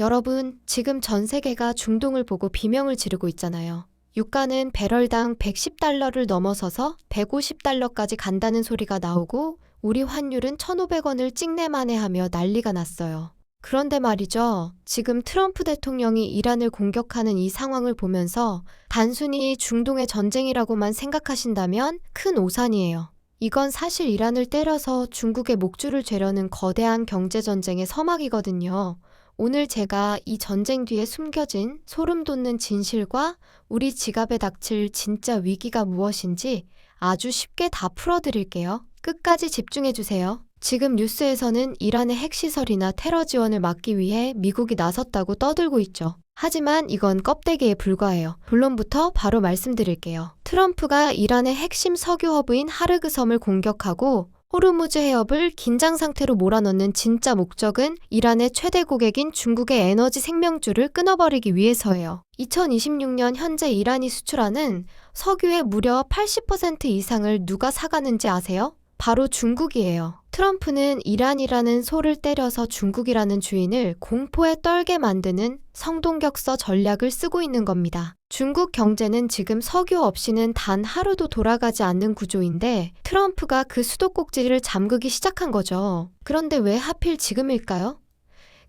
여러분, 지금 전 세계가 중동을 보고 비명을 지르고 있잖아요. 유가는 배럴당 110달러를 넘어서서 150달러까지 간다는 소리가 나오고 우리 환율은 1,500원을 찍내만해하며 난리가 났어요. 그런데 말이죠. 지금 트럼프 대통령이 이란을 공격하는 이 상황을 보면서 단순히 중동의 전쟁이라고만 생각하신다면 큰 오산이에요. 이건 사실 이란을 때려서 중국의 목줄을 죄려는 거대한 경제전쟁의 서막이거든요. 오늘 제가 이 전쟁 뒤에 숨겨진 소름 돋는 진실과 우리 지갑에 닥칠 진짜 위기가 무엇인지 아주 쉽게 다 풀어드릴게요. 끝까지 집중해주세요. 지금 뉴스에서는 이란의 핵시설이나 테러 지원을 막기 위해 미국이 나섰다고 떠들고 있죠. 하지만 이건 껍데기에 불과해요. 본론부터 바로 말씀드릴게요. 트럼프가 이란의 핵심 석유 허브인 하르그 섬을 공격하고 호르무즈 해협을 긴장 상태로 몰아넣는 진짜 목적은 이란의 최대 고객인 중국의 에너지 생명줄을 끊어버리기 위해서예요. 2026년 현재 이란이 수출하는 석유의 무려 80% 이상을 누가 사가는지 아세요? 바로 중국이에요. 트럼프는 이란이라는 소를 때려서 중국이라는 주인을 공포에 떨게 만드는 성동격서 전략을 쓰고 있는 겁니다. 중국 경제는 지금 석유 없이는 단 하루도 돌아가지 않는 구조인데 트럼프가 그 수도꼭지를 잠그기 시작한 거죠. 그런데 왜 하필 지금일까요?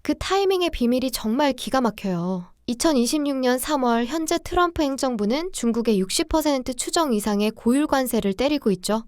그 타이밍의 비밀이 정말 기가 막혀요. 2026년 3월 현재 트럼프 행정부는 중국의 60% 추정 이상의 고율 관세를 때리고 있죠.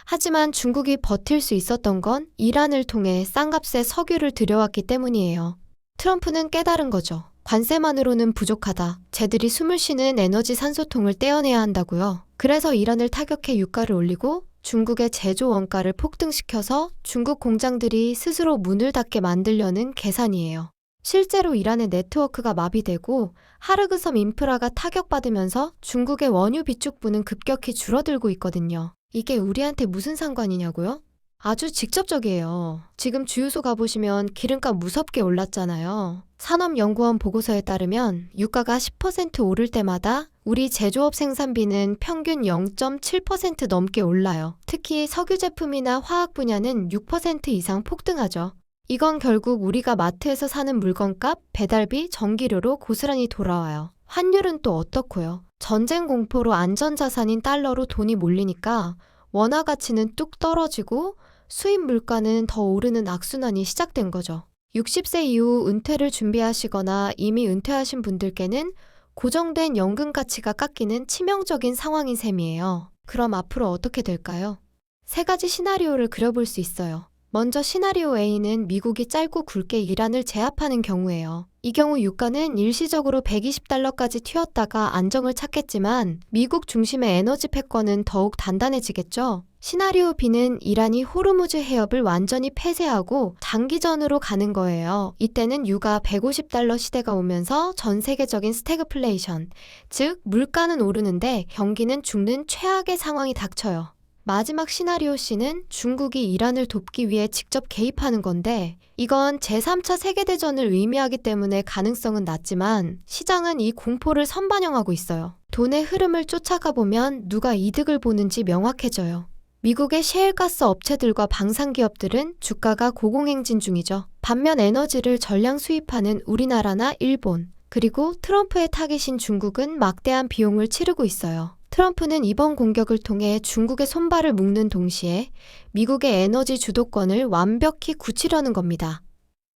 하지만 중국이 버틸 수 있었던 건 이란을 통해 싼값에 석유를 들여왔기 때문이에요. 트럼프는 깨달은 거죠. 관세만으로는 부족하다. 쟤들이 숨을 쉬는 에너지 산소통을 떼어내야 한다고요. 그래서 이란을 타격해 유가를 올리고 중국의 제조 원가를 폭등시켜서 중국 공장들이 스스로 문을 닫게 만들려는 계산이에요. 실제로 이란의 네트워크가 마비되고 하르그섬 인프라가 타격받으면서 중국의 원유 비축분은 급격히 줄어들고 있거든요. 이게 우리한테 무슨 상관이냐고요? 아주 직접적이에요. 지금 주유소 가보시면 기름값 무섭게 올랐잖아요. 산업연구원 보고서에 따르면 유가가 10% 오를 때마다 우리 제조업 생산비는 평균 0.7% 넘게 올라요. 특히 석유 제품이나 화학 분야는 6% 이상 폭등하죠. 이건 결국 우리가 마트에서 사는 물건값, 배달비, 전기료로 고스란히 돌아와요. 환율은 또 어떻고요? 전쟁 공포로 안전자산인 달러로 돈이 몰리니까 원화 가치는 뚝 떨어지고 수입 물가는 더 오르는 악순환이 시작된 거죠. 60세 이후 은퇴를 준비하시거나 이미 은퇴하신 분들께는 고정된 연금 가치가 깎이는 치명적인 상황인 셈이에요. 그럼 앞으로 어떻게 될까요? 세 가지 시나리오를 그려볼 수 있어요. 먼저 시나리오 A는 미국이 짧고 굵게 이란을 제압하는 경우예요. 이 경우 유가는 일시적으로 120달러까지 튀었다가 안정을 찾겠지만 미국 중심의 에너지 패권은 더욱 단단해지겠죠. 시나리오 B는 이란이 호르무즈 해협을 완전히 폐쇄하고 장기전으로 가는 거예요. 이때는 유가 150달러 시대가 오면서 전 세계적인 스태그플레이션, 즉 물가는 오르는데 경기는 죽는 최악의 상황이 닥쳐요. 마지막 시나리오 C는 중국이 이란을 돕기 위해 직접 개입하는 건데 이건 제3차 세계대전을 의미하기 때문에 가능성은 낮지만 시장은 이 공포를 선반영하고 있어요. 돈의 흐름을 쫓아가 보면 누가 이득을 보는지 명확해져요. 미국의 셰일가스 업체들과 방산기업들은 주가가 고공행진 중이죠. 반면 에너지를 전량 수입하는 우리나라나 일본, 그리고 트럼프의 타깃인 중국은 막대한 비용을 치르고 있어요. 트럼프는 이번 공격을 통해 중국의 손발을 묶는 동시에 미국의 에너지 주도권을 완벽히 굳히려는 겁니다.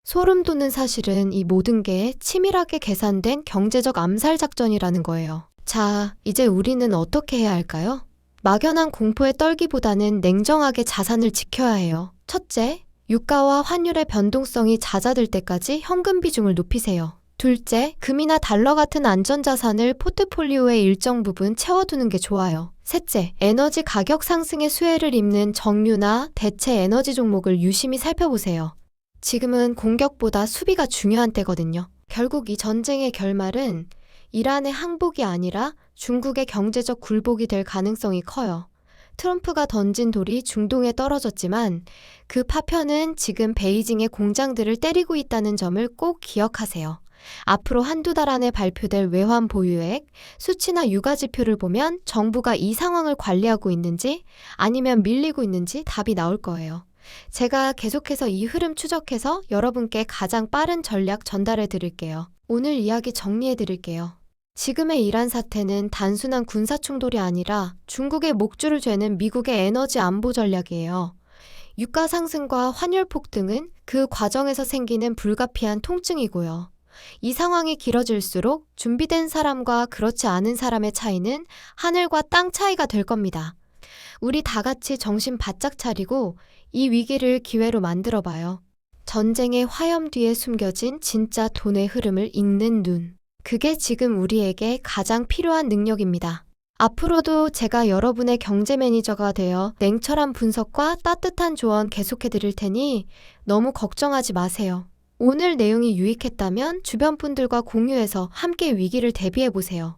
소름 돋는 사실은 이 모든 게 치밀하게 계산된 경제적 암살 작전이라는 거예요. 자, 이제 우리는 어떻게 해야 할까요? 막연한 공포에 떨기보다는 냉정하게 자산을 지켜야 해요. 첫째, 유가와 환율의 변동성이 잦아들 때까지 현금 비중을 높이세요. 둘째, 금이나 달러 같은 안전자산을 포트폴리오의 일정 부분 채워두는 게 좋아요. 셋째, 에너지 가격 상승의 수혜를 입는 정유나 대체 에너지 종목을 유심히 살펴보세요. 지금은 공격보다 수비가 중요한 때거든요. 결국 이 전쟁의 결말은 이란의 항복이 아니라 중국의 경제적 굴복이 될 가능성이 커요. 트럼프가 던진 돌이 중동에 떨어졌지만 그 파편은 지금 베이징의 공장들을 때리고 있다는 점을 꼭 기억하세요. 앞으로 한두 달 안에 발표될 외환 보유액, 수치나 유가지표를 보면 정부가 이 상황을 관리하고 있는지 아니면 밀리고 있는지 답이 나올 거예요. 제가 계속해서 이 흐름 추적해서 여러분께 가장 빠른 전략 전달해 드릴게요. 오늘 이야기 정리해 드릴게요. 지금의 이란 사태는 단순한 군사 충돌이 아니라 중국의 목줄을 죄는 미국의 에너지 안보 전략이에요. 유가 상승과 환율 폭등은 그 과정에서 생기는 불가피한 통증이고요. 이 상황이 길어질수록 준비된 사람과 그렇지 않은 사람의 차이는 하늘과 땅 차이가 될 겁니다. 우리 다 같이 정신 바짝 차리고 이 위기를 기회로 만들어 봐요. 전쟁의 화염 뒤에 숨겨진 진짜 돈의 흐름을 읽는 눈. 그게 지금 우리에게 가장 필요한 능력입니다. 앞으로도 제가 여러분의 경제 매니저가 되어 냉철한 분석과 따뜻한 조언 계속해 드릴 테니 너무 걱정하지 마세요. 오늘 내용이 유익했다면 주변 분들과 공유해서 함께 위기를 대비해 보세요.